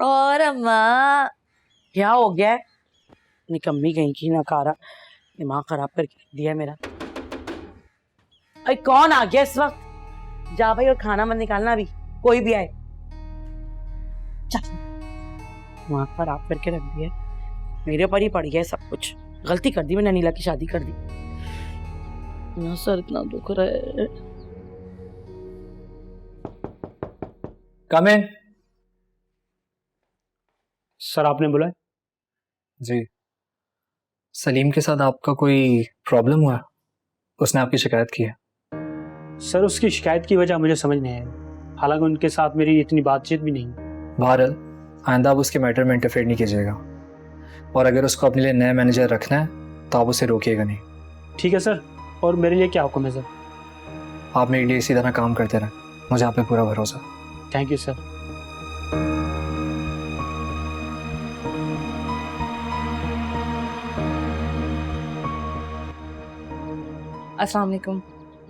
और अम्मा क्या हो गया है? निकम्मी कहीं की नकारा, दिमाग खराब करके दिया मेरा। अरे कौन आ गया इस वक्त? जा भाई और खाना मत निकालना अभी, कोई भी आए। चल, दिमाग खराब करके रख दिया, मेरे ऊपर ही पड़ गया सब कुछ। गलती कर दी मैंने, नीला की शादी कर दी। ना सर इतना दुख रहा है। कम है सर, आपने बुलाया? जी, सलीम के साथ आपका कोई प्रॉब्लम हुआ? उसने आपकी शिकायत की है? सर उसकी शिकायत की वजह मुझे समझ नहीं आई, हालांकि उनके साथ मेरी इतनी बातचीत भी नहीं। बहरहाल आइंदा आप उसके मैटर में इंटरफेयर नहीं कीजिएगा, और अगर उसको अपने लिए नया मैनेजर रखना है तो आप उसे रोकिएगा नहीं। ठीक है सर, और मेरे लिए क्या हुक्म है सर? आप मेरे लिए इसी तरह काम करते रहें, मुझे आप पे पूरा भरोसा। Thank you sir. अस्सलाम वालेकुम।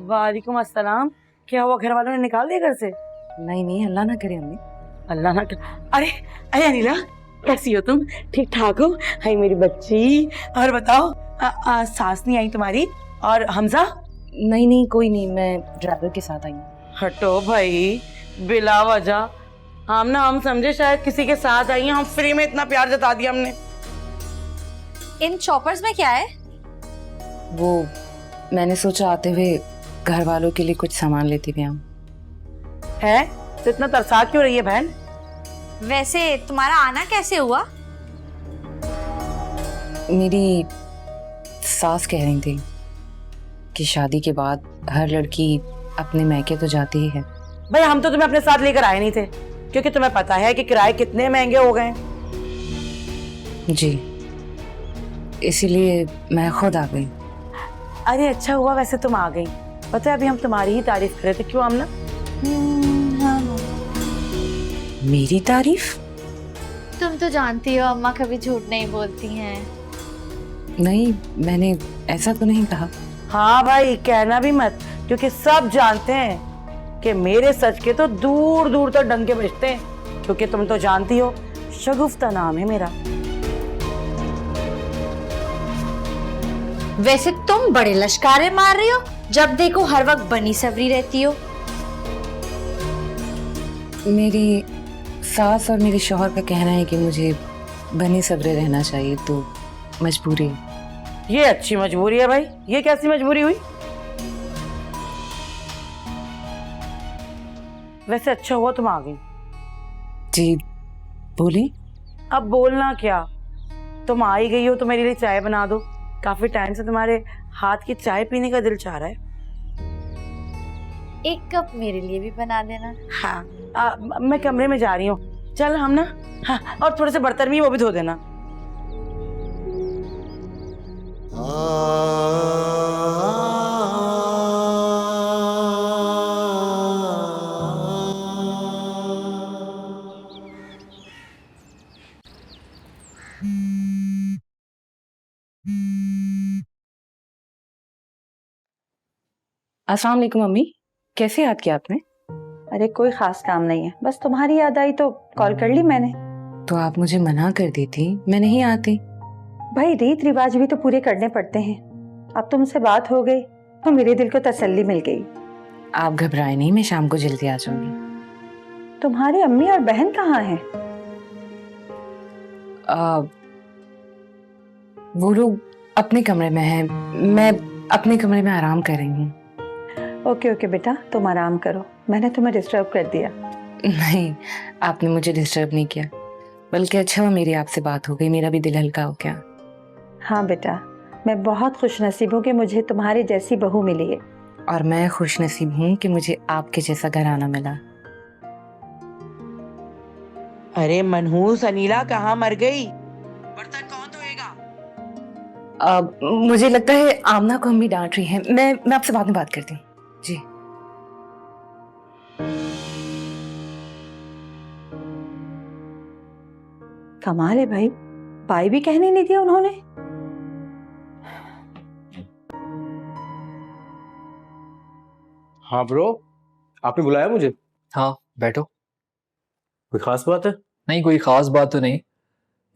वालेकुम अस्सलाम। क्या हुआ, घर वालों ने निकाल दिया घर से? नहीं नहीं, अल्लाह ना करे अम्मी। अल्लाह ना कर। अरे अरे अनिला, कैसी हो तुम? ठीक ठाक हो? हाय मेरी बच्ची। और बताओ, सास नहीं आई तुम्हारी? और हमजा? नहीं नहीं, कोई नहीं, मैं ड्राइवर के साथ आई हूँ। हटो भाई, बिला वजह हम समझे शायद किसी के साथ आई हैं। हम फ्री में इतना प्यार जता दिया हमने। इन चॉपर्स में क्या है? वो मैंने सोचा आते हुए घर वालों के लिए कुछ सामान लेती भी आऊं। है तो इतना तरसा क्यों रही है बहन? वैसे तुम्हारा आना कैसे हुआ? मेरी सास कह रही थी कि शादी के बाद हर लड़की अपने मैके तो जाती ही है। भाई हम तो तुम्हें अपने साथ लेकर आए नहीं थे, क्योंकि तुम्हें पता है कि किराए कितने महंगे हो गए। जी, इसीलिए मैं खुद आ गई। अरे अच्छा हुआ वैसे तुम आ गई। पता है अभी हम तुम्हारी ही तारीफ कर रहे थे, क्यों आमना? मेरी तारीफ? तुम तो जानती हो अम्मा कभी झूठ नहीं बोलती हैं। नहीं, मैंने ऐसा तो नहीं कहा। हाँ भाई, कहना भी मत, क्योंकि सब जानते हैं कि मेरे सच के तो दूर दूर तक डंके बजते हैं, क्योंकि तुम तो जानती हो शगुफ्ता नाम है मेरा। वैसे तुम बड़े लश्कारे मार रही हो, जब देखो हर वक्त बनी सवरी रहती हो। मेरी सास और मेरे शौहर का कहना है कि मुझे बने सब्रे रहना चाहिए, तो मजबूरी है। ये अच्छी मजबूरी है भाई, ये कैसी मजबूरी हुई? वैसे अच्छा हुआ तुम आ गई। जी बोली। अब बोलना क्या, तुम आ ही गई हो तो मेरे लिए चाय बना दो। काफी टाइम से तुम्हारे हाथ की चाय पीने का दिल चाह रहा है। एक कप मेरे लिए भी बना देना। हाँ, मैं कमरे में जा रही हूँ, चल हम ना। हाँ, और थोड़े से बर्तन भी वो भी धो देना। अस्सलाम वालेकुम मम्मी, कैसे याद किया आपने? अरे कोई खास काम नहीं है, बस तुम्हारी याद आई तो कॉल कर ली मैंने। तो आप मुझे मना कर देती, मैं नहीं आती। भाई रीत रिवाज भी तो पूरे करने पड़ते हैं। अब तुमसे बात हो गई तो मेरे दिल को तसल्ली मिल गई। आप घबराए नहीं, मैं शाम को जल्दी आ जाऊंगी। तुम्हारी अम्मी और बहन कहाँ हैं? वो लोग अपने कमरे में हैं, मैं अपने कमरे में आराम कर रही हूँ। ओके ओके बेटा, तुम आराम करो, मैंने तुम्हें डिस्टर्ब कर दिया। नहीं, आपने मुझे डिस्टर्ब नहीं किया, बल्कि अच्छा हुआ मेरी आपसे बात हो गई, मेरा भी दिल हल्का हो गया। हाँ बेटा, मैं बहुत खुश नसीब हूँ कि मुझे तुम्हारी जैसी बहू मिली है। और मैं खुश नसीब हूँ कि मुझे आपके जैसा घराना मिला। अरे मनहूस अनीला कहाँ मर गई? बर्तन कौन धोएगा? मुझे लगता है आमना को अम्मी डांट रही है, मैं आपसे बाद में बात करती हूँ। जी। कमाल है भाई, बाई भी कहने नहीं दिया उन्होंने। हाँ ब्रो, आपने बुलाया मुझे? हाँ बैठो। कोई खास बात है? नहीं, कोई ख़ास बात तो नहीं,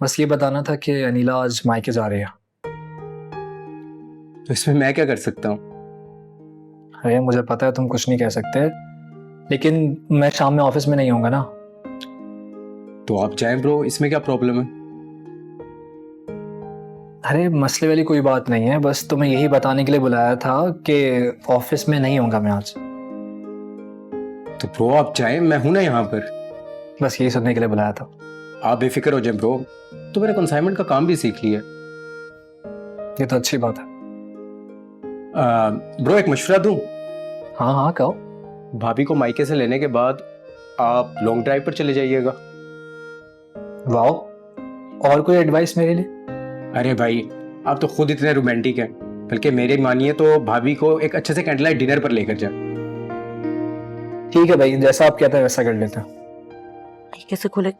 बस ये बताना था कि अनीला आज मायके जा रही है। तो इसमें मैं क्या कर सकता हूँ? अरे मुझे पता है तुम कुछ नहीं कह सकते, लेकिन मैं शाम में ऑफिस में नहीं होऊंगा ना। तो आप जाएं ब्रो, इसमें क्या प्रॉब्लम है? अरे मसले वाली कोई बात नहीं है, बस तुम्हें यही बताने के लिए बुलाया था कि ऑफिस में नहीं होऊंगा मैं आज। तो ब्रो आप जाएं, मैं हूं ना यहाँ पर। बस यही सुनने के लिए बुलाया था। आप बेफिक्र हो जाएं ब्रो, तो मैंने कंसाइनमेंट का काम भी सीख लिया। ये तो अच्छी बात है। ब्रो एक मशवरा दूं? हाँ हाँ कहो। भाभी को मायके से लेने के बाद आप लॉन्ग ड्राइव पर चले जाइएगा। वाओ, और कोई एडवाइस मेरे लिए? अरे भाई आप तो खुद इतने रोमांटिक हैं, बल्कि मेरे मानिए तो भाभी को एक अच्छे से कैंडल लाइट डिनर पर लेकर जाए। ठीक है भाई, जैसा आप कहते हैं वैसा कर लेते हैं। ये कैसे खुले?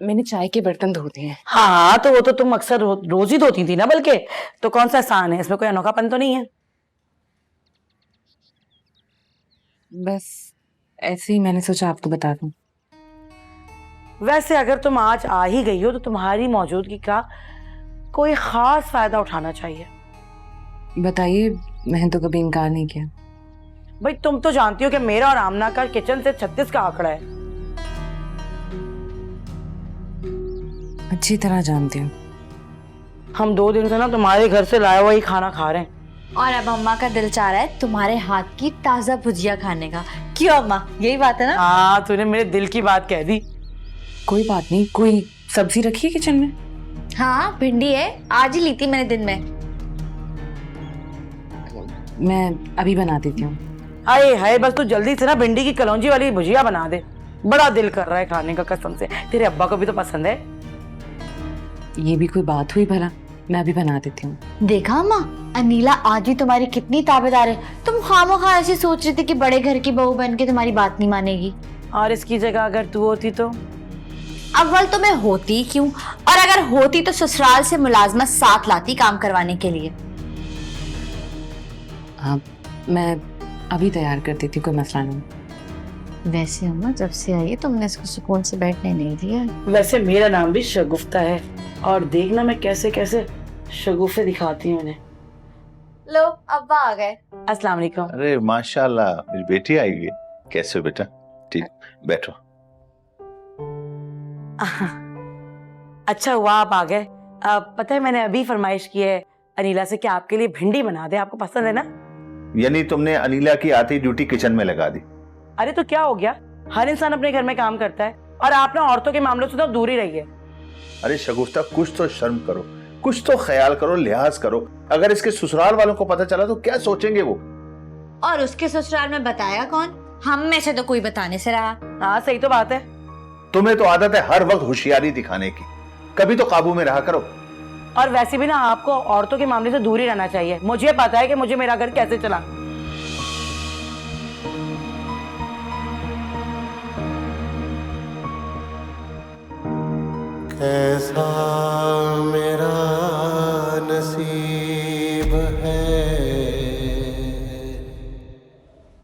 मैंने चाय के बर्तन धो दिए हैं। हाँ तो वो तो तुम अक्सर रोज ही धोती थी ना, बल्कि तो कौन सा आसान है, इसमें कोई अनोखापन तो नहीं है। बस ऐसे ही मैंने सोचा आपको बता दूं। वैसे अगर तुम आज आ ही गई हो तो तुम्हारी मौजूदगी का कोई खास फायदा उठाना चाहिए। बताइए, मैंने तो कभी इनकार नहीं किया। भाई तुम तो जानती हो कि मेरा और आमना का किचन से 36 का आंकड़ा है। अच्छी तरह जानती हूँ। हम 2 दिन से ना तुम्हारे घर से लाया हुआ ही खाना खा रहे हैं। और अब अम्मा का दिल चाह रहा है तुम्हारे हाथ की ताजा भुजिया खाने का। क्यों अम्मा, यही बात है ना? हाँ तूने मेरे दिल की बात कह दी। कोई बात नहीं, कोई सब्जी रखी है किचन में? हाँ भिंडी है, आज ही ली थी मैंने दिन में। मैं अभी बना देती हूँ। हाय हाय, बस तू जल्दी से ना भिंडी की कलौंजी वाली भुजिया बना दे, बड़ा दिल कर रहा है खाने का कसम से। तेरे अब्बा को भी तो पसंद है। ये भी कोई बात हुई भला? मैं अभी बना देती हूँ। देखा अम्मा, अनीला आज भी तुम्हारी कितनी ताबेदार है। तुम खामोखा ऐसे सोच रही थी कि बड़े घर की बहू बन के तुम्हारी बात नहीं मानेगी। और इसकी जगह अगर तू होती तो? अव्वल तो मैं होती क्यों, और अगर होती तो ससुराल से मुलाजमत साथ लाती काम करवाने के लिए। हाँ, मैं अभी तैयार कर देती हूँ, कोई मसला नहीं। वैसे अम्मा जब से आई है तुमने इसको सुकून से बैठने नहीं दिया। वैसे मेरा नाम भी शगुफ्ता है, और देखना मैं कैसे कैसे शगुफे दिखाती हूँ उन्हें। लो अब्बा आ गए। अस्सलाम वालेकुम। अरे माशाल्लाह, मेरी बेटी आई है। कैसे हो बेटा? ठीक, बैठो। अच्छा हुआ आप आ गए। पता है मैंने अभी फरमाइश की है अनीला से कि आपके लिए भिंडी बना दे, आपको पसंद है ना? यानी तुमने अनीला की आती ड्यूटी किचन में लगा दी? अरे तो क्या हो गया, हर इंसान अपने घर में काम करता है, और आप ना औरतों के मामलों से तो दूर ही रहिए। अरे शगुफ्ता, कुछ तो शर्म करो, कुछ तो ख्याल करो, लिहाज करो। अगर इसके ससुराल वालों को पता चला तो क्या सोचेंगे वो? और उसके ससुराल में बताया कौन? हम में से तो कोई बताने से रहा। हाँ सही तो बात है। तुम्हें तो आदत है हर वक्त होशियारी दिखाने की, कभी तो काबू में रहा करो। और वैसे भी ना आपको औरतों के मामले से दूर ही रहना चाहिए। मुझे पता है कि मुझे मेरा घर कैसे चला। कैसा